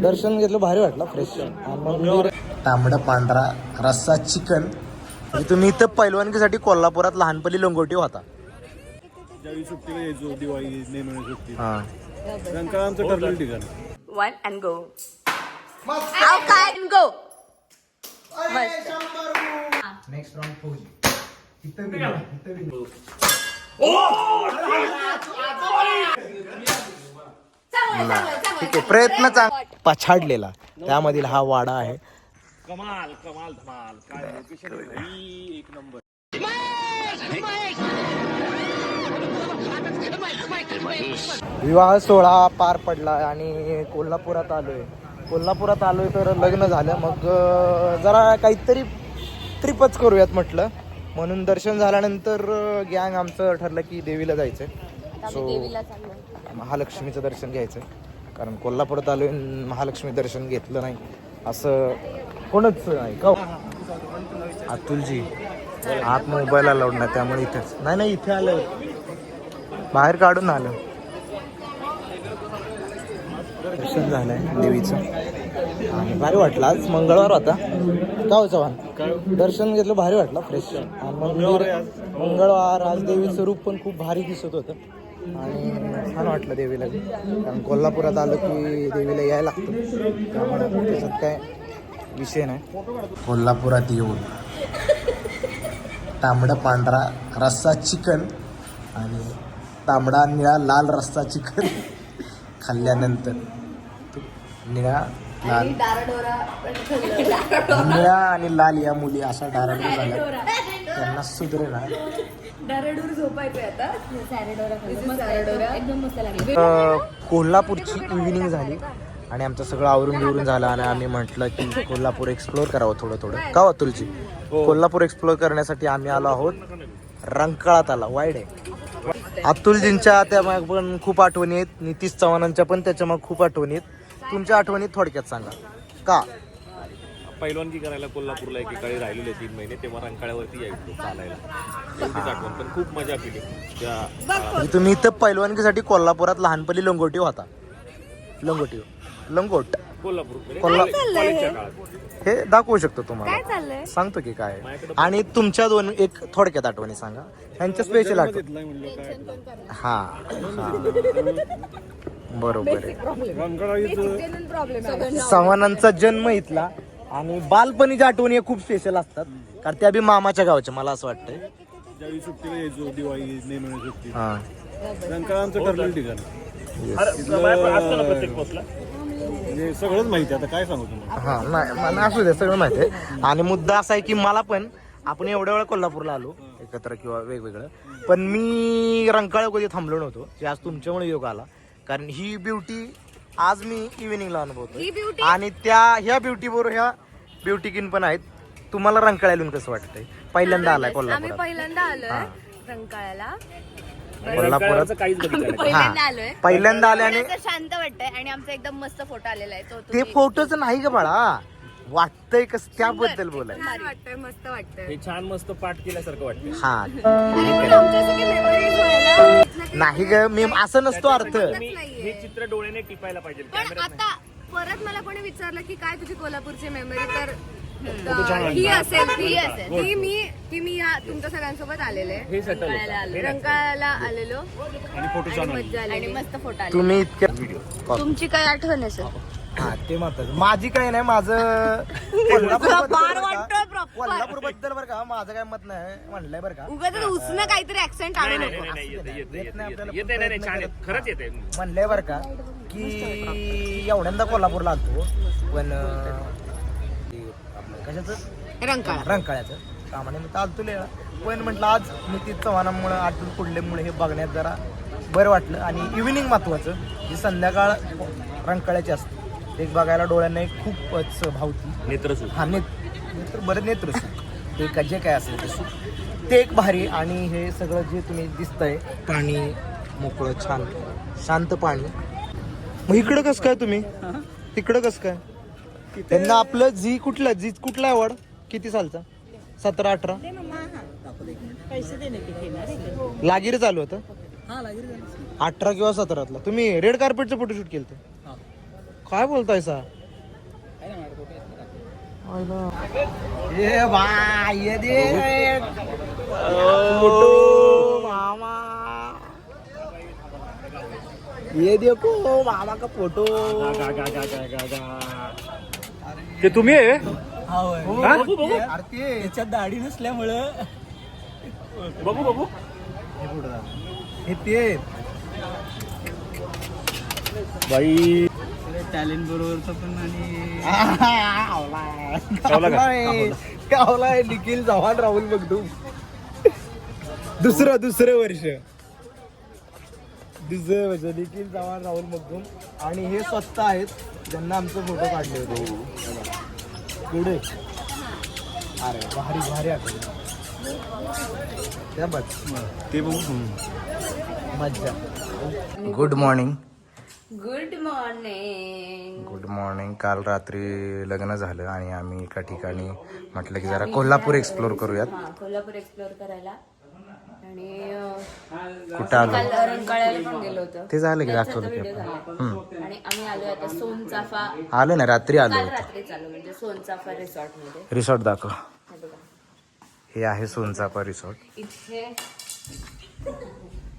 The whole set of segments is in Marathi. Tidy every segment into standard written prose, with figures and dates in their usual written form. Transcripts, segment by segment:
दर्शन घेतलं, भारी वाटलं, फ्रेश. तांबडा पांढरा रस्सा चिकन. तुम्ही इथं पैलवानकीसाठी कोल्हापुरात लहानपणी लंगोटी होता. ज्यावेळी सुट्टीला यायचो, दिवाळी नेहमी सुट्टी, हा रंकाळा आमचं ठरलेलं ठिकाण. One and go. How can go? Next round फौजी. ठीक आहे, प्रयत्न पछाडलेला त्यामधील हा वाडा आहे. कमाल कमाल धमाल, काय लोकेशन एक नंबर. विवाह सोहळा पार पडला आणि कोल्हापुरात आलोय तर लग्न झालं. मग जरा काहीतरी ट्रिपच करूयात म्हटलं, म्हणून दर्शन झाल्यानंतर गँग आमचं ठरलं की देवीला जायचंय. सो महालक्ष्मीचं दर्शन घ्यायचं, कारण कोल्हापुरात आलोय महालक्ष्मी दर्शन घेतलं नाही असं कोणच नाही का. अतुलजी आत मोबाईल अलाउड नाही, त्यामुळे इथेच नाही इथे आलं, बाहेर काढून आलं. दर्शन झालंय देवीचं आणि भारी वाटलं. आज मंगळवार होता का हो चव्हाण, दर्शन घेतलं, भारी वाटलं, फ्रेश. मंगळवार आज देवीचं रूप पण खूप भारी दिसत होतं आणि छान वाटलं देवीला, कारण कोल्हापुरात आलं की देवीला यायला लागतं, त्यामुळे त्याच्यात काय विषय नाही. कोल्हापुरात येऊन तांबडा पांढरा रस्सा चिकन आणि तांबडा निळा लाल रस्सा चिकन खाल्ल्यानंतर निळा लाल निळा आणि लाल या मुली अशा डाराडूर झाल्या, त्यांना सुधरे ना. कोल्हापूरची इव्हिनिंग झाली आणि आमचं सगळं आवरून झालं आणि आम्ही म्हटलं की कोल्हापूर एक्सप्लोअर करावं थोडं का अतुलजी. कोल्हापूर एक्सप्लोअर करण्यासाठी आम्ही आलो आहोत रंकाळा तलाव. वाईड आहे. अतुलजींच्या त्या माग पण खूप आठवणी आहेत, नितीश चव्हाणांच्या पण त्याच्या माग खूप आठवणी आहेत. तुमच्या आठवणी थोडक्यात सांगा. का पैलवानगी करायला कोल्हापूरला एकेकाळी राहिलेले 3 महिने, तेव्हा रंकाळ्यावरती यायचो चालायला. त्यांचीच आठवण, पण खूप मजा केली त्या. तुम्ही इथं पैलवानकीसाठी कोल्हापुरात लहानपणी लंगोटी होता. लंगोट कॉलेजच्या काळात हे दाखवू शकतो तुम्हाला, सांगतो की काय. आणि तुमच्या एक थोडक्यात आठवणी सांगा, ह्यांच्या स्पेशल आठवण. हा बरोबर आहे. चव्हाणांचा जन्म इथला आणि बालपणीच्या आठवणी खूप स्पेशल असतात, कारण त्या बी मामाच्या गावच्या, मला असं वाटतंय. ज्यावेळी सुट्टीला यायचो, दिवाळी नेहमी सुट्टी, हा रंकाळा आमचं ठरलेलं ठिकाण. म्हणजे सगळंच माहिती, आता काय सांगू तुम्हाला. हा नाही मला असू दे, सगळं माहिती आहे. आणि मुद्दा असा आहे की मला पण, आपण एवढ्या वेळा कोल्हापूरला आलो एकत्र किंवा वेगवेगळं, पण मी रंकाळा कधी थांबलो नव्हतो, जे आज तुमच्यामुळे योग आला. कारण ही ब्युटी आज मी इव्हिनिंगला अनुभवतो आणि ह्या ब्युटी बरोबर ह्या ब्युटी किन पण आहेत. तुम्हाला रंकाळ्याला कसं वाटतंय? पहिल्यांदा आलाय कोल्हापूर? पहिल्यांदा आलोय रंकाळ्याला, कोल्हापुरात पहिल्यांदा आलोय आणि शांत वाटतंय आणि आमचा एकदम मस्त फोटो आलेला आहे. ते फोटोच नाही का बाळा, वाटतंय कस त्याबद्दल बोलाय. वाटतंय, मस्त वाटतंय, हे छान मस्त पाठ केल्यासारखं वाटतं. हा नाही ग, मी असं नसतो अर्थ. हे चित्र डोळ्याने टिपायला पाहिजे. पण आता परत मला कोणी विचारलं की काय तुझी कोल्हापूरची मेमरी, तर ही असेल की मी या तुमच्या सगळ्यांसोबत आलेले, रंकाळ्याला आलेलो आणि फोटो छान मज्जा आली आणि मस्त फोटो आले. तुम्ही इतक्या तुमची काय आठवण आहे सर? हा ते महत्वाचं. माझी काय नाही, माझं कोल्हापूर बद्दल बरं का माझं काय मत नाही म्हणलंय बरं का. उगाच उसनं काहीतरी ऍक्सेंट आणू नको. खरंच येते म्हणलंय बरं का की एवढ्यांदा कोल्हापूरला आलतो, पण कशाचं रंकाळ्याचं कामाने मी चालतो लिहा. पण म्हटलं आज नितीश चव्हाणांमुळे अतुल कुडलेमुळे हे बघण्यात जरा बरं वाटलं. आणि इव्हिनिंग महत्वाचं, जी संध्याकाळ रंकाळ्याची असते एक बघायला डोळ्यांना एक खूपच भावती. नेत्रसुख, हा नेत्रसुख ते जे काय असेल ते सुख, ते एक भारी. आणि हे सगळं जे तुम्ही दिसतंय, पाणी मोकळं छान शांत पाणी. मग इकडं कसं काय तुम्ही, इकडं कसं काय? त्यांना आपलं जी कुठला आवड, किती सालचा? 17-18 लागीर चालू होतं. 18 किंवा 17 तुम्ही रेड कार्पेटचं फोटोशूट केलं? काय बोलताय सा ये भाई ये दे फोटो मामा ये देखो मामा का फोटो ते तुम्ही आहे त्याच्यात दाढी नसल्यामुळं बघू बघू हे ते बाई टॅलेंट बरोबरच पण गावला आणि निखिल चव्हाण राहुल बघ तू दुसरं वर्ष निखिल चव्हाण राहुल मगदूम आणि हे स्वतः आहेत ज्यांना आमचे फोटो काढले होते पुढे अरे भारी आठवण ते बघू मज्जा गुड मॉर्निंग गुड मॉर्निंग काल रात्री लग्न झालं आणि आम्ही एका ठिकाणी म्हटलं की जरा कोल्हापूर एक्सप्लोर करूयात कोल्हापूर एक्सप्लोर करायला आणि कुठं आलो काल रंकाळ्याला पण गेलो होतो ते झालं की त्याचा दाखवलं तो की व्हिडिओ आपण. झाला आणि आम्ही आलो आता सोनचाफा आलो ना रात्री आलो काल होतो रात्री चालू म्हणजे सोनचाफा रिसॉर्ट मध्ये रिसॉर्ट दाखव हे बघा. हे आहे सोनचापा रिसॉर्ट इथे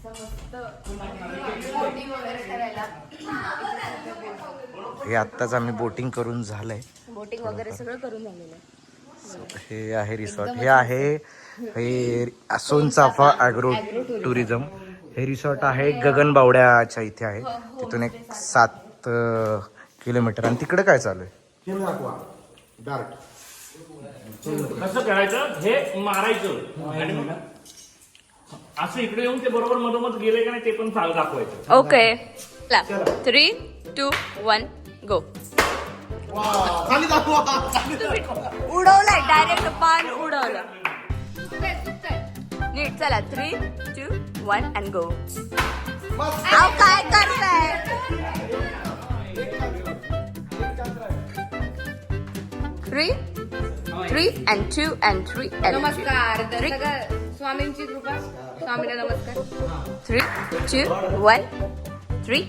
मस्त boating वगैरे करायला हे आत्ताच आम्ही बोटिंग करून झालंय बोटिंग वगैरे सगळं करून झालेलं आहे. हे आहे रिसॉर्ट हे आहे हे सोनचाफा ॲग्रो टुरिझम हे रिसॉर्ट आहे गगनबावड्याच्या इथे आहे तिथून एक 7 किलोमीटर आणि तिकडे काय चालू आहे कसं करायचं हे मारायचं आणि मग असं इकडे येऊन ते बरोबर मधोमध गेले का नाही ते पण चाल दाखवायचं. ओके 3, 2, 1 गो उडवलाय डायरेक्ट पान उडवलं नीट चला 3, 2, 1 अँड गो काय करताय 3 and 2 and 3 and नमस्कार स्वामींची कृपा स्वामीला नमस्कार 3, 2, 1 3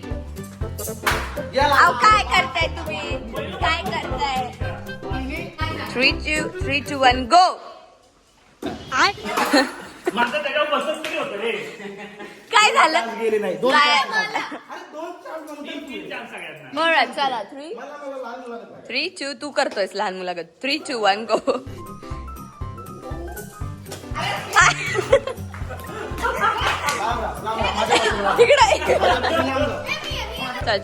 काय करताय तुम्ही काय करताय 3, 2, 1 गो माझं त्याच्यावर बसत तरी होतं रे काय झालं काय सगळ्यांना बरं चला 3, 2 तू करतोयस लहान मुलागत 3, 2, 1 गो चल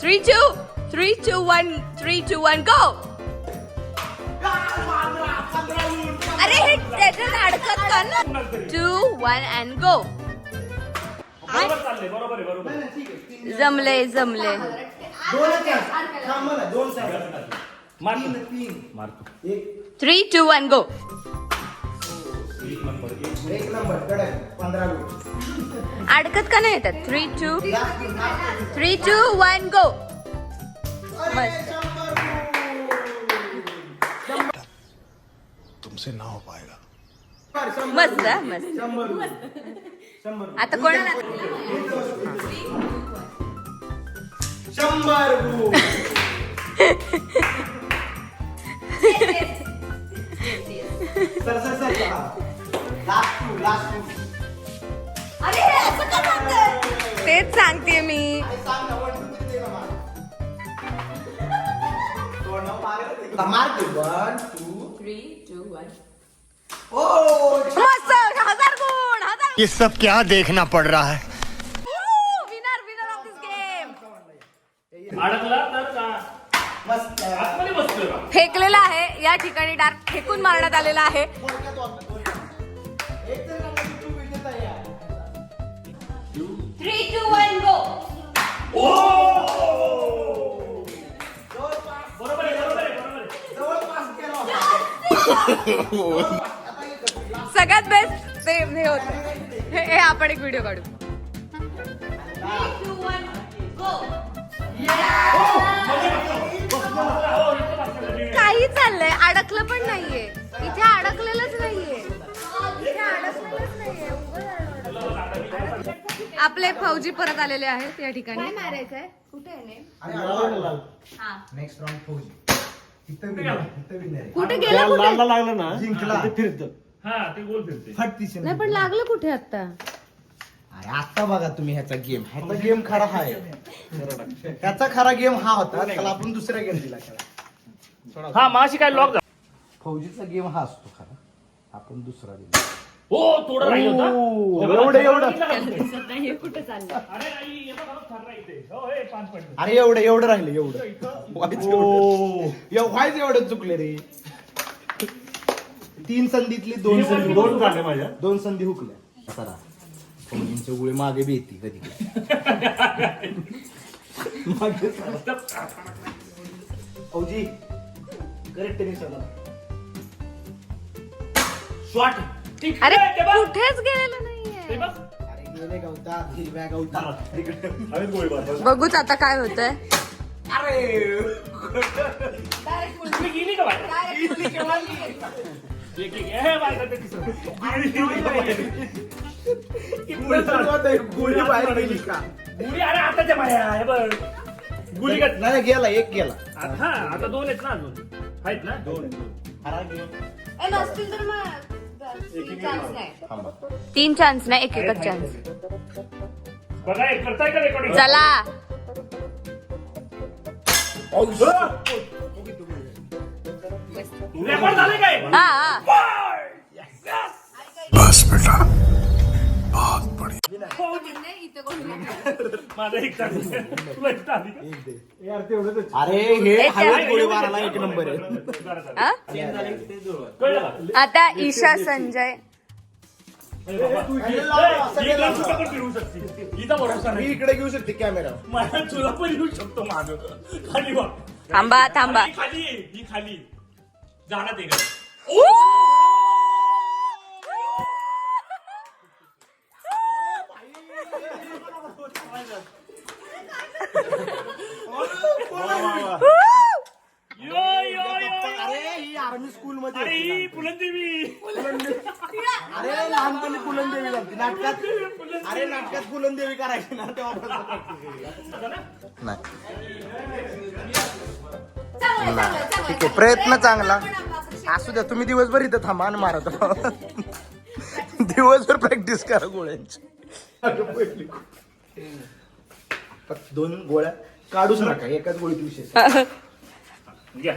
3, 2, 1 गो अरे हे त्याच्यात अडकत का ना 2, 1 अँड गो बरोबर चाललंय बरोबर आहे जमले मारतो 3, 2, 1 गो अडकत का नाही येतात 3, 2, 1 गो तुमसे ना हो पाएगा मस्त आता कोणाला 100 अरे असं का म्हणतोय? तेच सांगते मी मस्त 1000 गुण 1000 ये सब क्या देखना पड़ रहा है विनर ऑफ दिस गेम अडकला तर का आतमध्ये बसतोय का फेकलेला आहे या ठिकाणी डार्क फेकून मारण्यात आलेला आहे 3, 2, 1 गो बरोबर आहे सगळ्यात बेस्ट ते हे होतं हे आपण एक व्हिडिओ काढू 3, 2, 1 गो काही चाललंय अडकलं पण नाहीये इथे अडकलेलंच नाहीये आपले फौजी परत आलेले आहेत या ठिकाणी मारायचंय कुठे आहे ने? हा. नेक्स्ट राऊंड फौजी. इथं विनर कुठे गेला कुठे? लालला लागलं ना जिंकला. ते फिरतं. हा ते गोल फिरते. फटतीशी नाही पण लागलं कुठे आता? अरे आता बघा तुम्ही ह्याचा गेम खरा हा आहे. ह्याचा खरा गेम हा होता. त्याला आपण दुसऱ्या गेम दिला खेळा. हा माशी काय लॉक फौजीचा गेम हा असतो खरा, आपण दुसरा दिला. हो थोडं राहिलं होतं. एवढं दिसत नाही हे कुठे चाललं? अरे आई हे बघा ठरला इथे. हो हे 5 पॉइंट. अरे एवढं राहिलं व्हायचं एवढं चुकले रे. 3 संधीतली 2 संधी दोन झाले माझ्या. 2 संधी हुकल्या. सरा फौजींचे गोळी मागे बी येते कधी मागे सरा. फौजी करेक्ट टेनिस शॉट. ठीक अरे आहे, ते बघ. कुठेच गेलेलं नाहीये. ते बघ. अरे गेले गवतात हिरव्या गवतात तिकडे. हवेत गोळी मार. बघूच आता काय होतंय. अरे तुम्ही गेली का बाहेर? एक हे बाहेर ते तिसरं. गोळी बाहेर गेली का? गुढी अरे आताच्या माया हे बघ. गुढी का नाही गेला, एक गेला. हा आता 2 आहेत ना अजून. आहेत ना 2. ए, नसतील तर मग 3 चान्स नाही. 3 चान्स नाही, एकच चान्स. बघा हे करताय का रेकॉर्डिंग? चला रेकॉर्ड झाले काय? हा बस बेटा बहुत बढ़िया. माझा एक चान्स. तुला एक चान्स. अरे हे हवेत गोळी मारायला 1 नंबर आहे. हा? कळलं का? आता ईशा संजय. ही पण सुद्धा पण फिरवू शकते. हिचा भरोसा मी नाही. इकडे घेऊ शकते कॅमेरा. मला तुला पण येऊ शकतो मागं. खाली बघ. थांबा थांबा. ही खाली आहे, ही खाली जाणार ते का? यो, यो, यो. अरे ही आर्मी स्कूल मध्ये अरे होती ही पुलंदेवी. ना. अरे लहानपणी पुलंदेवी झाली नाटकात. अरे नाटकात पुलंदेवी करायची ना तेव्हा. नाही ठीक आहे, प्रयत्न चांगला असू द्या. तुम्ही दिवसभर इथं थांबा आणि मारा. दिवसभर प्रॅक्टिस करा गोळ्यांची. फक्त 2 गोळ्या काढूच नका, एकाच गोळीत विषय. घ्या.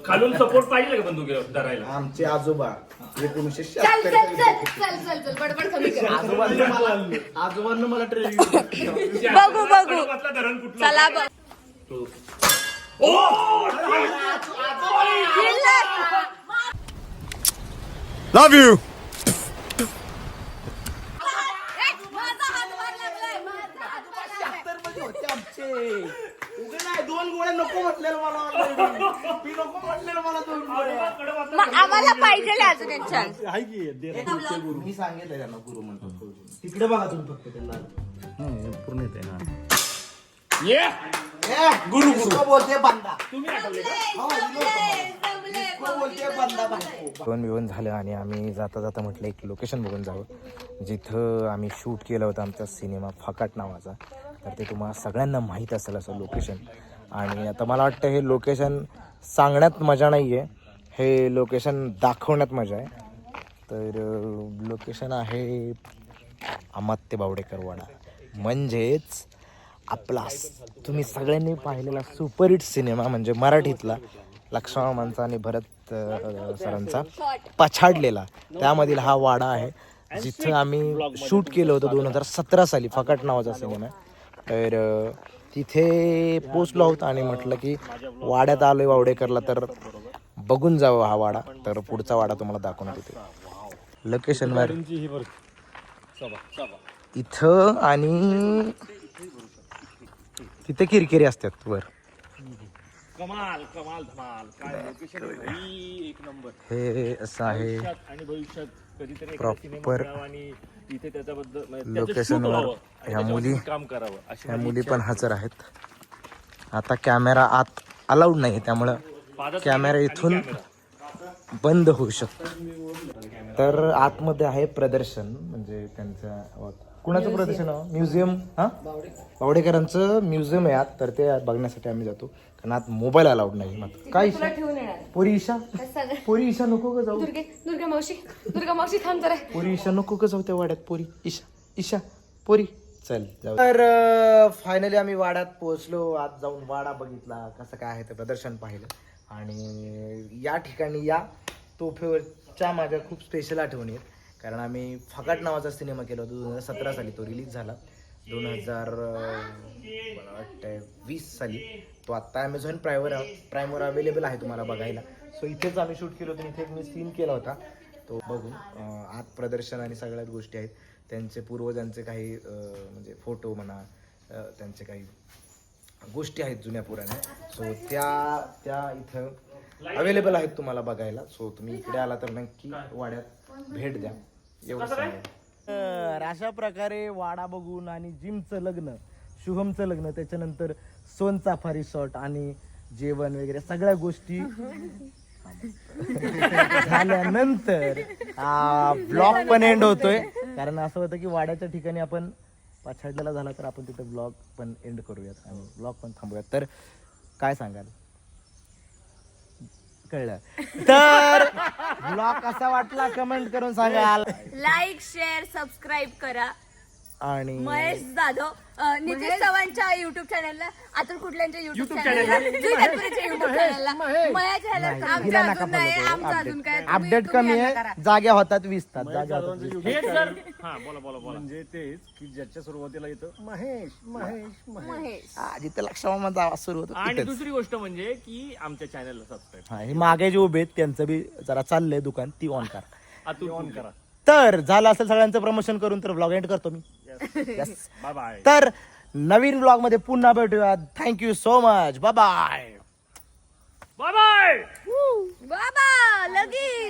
खालून सपोर्ट पाहिजे का बंदूक धरायला? आमचे आजोबा 1976 चल चल चल चल चल चल बडबड कमी कर. आजोबांना मला ट्रेनिंग. बघू बघू. कडवातला धरण कुठला? चला बघ. लव यू. माझा हातभार लागलाय, माझा हातभार लागलाय. होते आमचे. उगे नाही 2 गोळ्या नको म्हटलेलं मला already. मी नको म्हटलेलं मला 2 गोळ्या. मग आम्हाला पाहिजे अजून एक चान्स. मी सांगितलं त्यांना गुरु म्हणतो. तिकडे बघा तुम्ही फक्त त्यांना. पूर्ण येते ना. गुरु बोलते बंदा. जेवण झालं आणि आम्ही जाता जाता म्हटलं एक लोकेशन बघून जावं जिथं आम्ही शूट केलं होतं आमचा सिनेमा फकाट नावाचा. तर ते तुम्हाला सगळ्यांना माहीत असेल असं लोकेशन. आणि आता मला वाटतं हे लोकेशन सांगण्यात मजा नाही आहे, हे लोकेशन दाखवण्यात मजा आहे. तर लोकेशन आहे अमात्य बावडेकर वाडा, म्हणजेच आपला तुम्ही सगळ्यांनी पाहिलेला सुपरहिट सिनेमा म्हणजे मराठीतला लक्ष्मणांचा आणि भरत सरांचा पछाडलेला, त्यामधील हा वाडा आहे जिथं आम्ही शूट केलं होतं 2017 साली. फकाट नावाचा सिनेमा. तर तिथे पोचलो आहोत आणि म्हटलं की वाड्यात आलोय बावडेकरला तर बघून जावं हा वाडा. तर पुढचा वाडा तुम्हाला दाखवण्यात येतो लोकेशनवर इथं. आणि तिथे किरकिरी असतात वर. कमाल कमाल धमाल. काय लोकेशन एक नंबर. हे असं आहे आणि भविष्यात कधीतरी प्रॉपर आणि इथे त्याच्याबद्दल लोकेशनवर ह्या मुली काम करावं अशी ह्या मुली पण हजर आहेत. आता कॅमेरा आत अलाउड नाही त्यामुळं कॅमेरा इथून बंद होऊ शकतो. तर आतमध्ये आहे प्रदर्शन, म्हणजे त्यांच्या कुणाचं प्रदर्शन आहे? म्युझियम. हा पावडेकरांचं म्युझियम आहे आत, तर ते बघण्यासाठी आम्ही जातो कारण आत मोबाईल अलाउड नाही. मग काय तुला ईशा? ठेवून येणार पोरी ईशा, सगळं पोरी ईशा नको का जाऊ? दुर्गा मावशी थांब जरा. पोरी ईशा नको का जाऊ त्या वाड्यात? पोरी ईशा पोरी चल जाऊ. तर फायनली आम्ही वाड्यात पोहोचलो. आत जाऊन वाडा बघितला, कसं काय आहे ते प्रदर्शन पाहिलं. आणि या ठिकाणी या तोफेवरच्या माझ्या खूप स्पेशल आठवणी आहेत. कारण आम्ही फकाट नावाचा सिनेमा केला होता 2017 साली, तो रिलीज झाला 2020 साली. तो आत्ता ॲमेझॉन प्राईमवर अवेलेबल आहे तुम्हाला बघायला. सो इथेच आम्ही शूट केलं होतं. इथे एक मी सीन केला होता तो बघून. आत प्रदर्शन आणि सगळ्याच गोष्टी आहेत. त्यांचे पूर्वजांचे काही म्हणजे फोटो म्हणा, त्यांचे काही गोष्टी आहेत जुन्या पुराण्या. सो त्या इथं अवेलेबल आहेत तुम्हाला बघायला. सो तुम्ही इकडे आला तर नक्की वाड्यात भेट द्या, एवढं सांगेन. तर अशा प्रकारे वाडा बघून आणि जिमचं लग्न, शुभमचं लग्न, त्याच्यानंतर सोन चाफा रिसॉर्ट आणि जेवण वगैरे सगळ्या गोष्टी झाल्यानंतर ब्लॉग पण एंड होतोय. कारण असं होतं की वाड्याच्या ठिकाणी आपण पाछाडलेला झाला तर आपण तिथे ब्लॉग पण एंड करूयात आणि ब्लॉग पण थांबूयात. तर काय सांगाल? कळलं तर ब्लॉग कसा वाटला कमेंट करून सांगाल. लाईक शेअर सबस्क्राईब करा. आणि महेश जाधव नितीश चव्हाणच्या युट्यूब चॅनलला, अतुल कुठल्यांच्या युट्यूब चॅनलला, जुईदासपुरेच्या युट्यूब चॅनलला, महेश ह्याला आमच्या अजून नाही, आमचं अजून काय अपडेट कमी आहे. जाग्या होतात 20 तास जाग्या होतात 20 तास. हे सर हा बोला म्हणजे तेच की ज्याच्या सुरुवातीला येतं महेश. महेश. जिथे लक्षामध्ये आवाज सुरू होतो आणि तिथेच. दुसरी गोष्ट म्हणजे की आमच्या चॅनलला सबस्क्राईब हा, हे मागे जे उभे आहेत त्यांचं बी जरा चाललंय दुकान, ती ऑन करा. ऑन करा. तर झालं असेल सगळ्यांचं प्रमोशन करून तर ब्लॉग एंड करतो मी. Yes. Bye bye. तर नवीन ब्लॉग मध्ये पुन्हा भेटूया. Thank you so much. Bye bye. Bye bye. बाबा लगीन.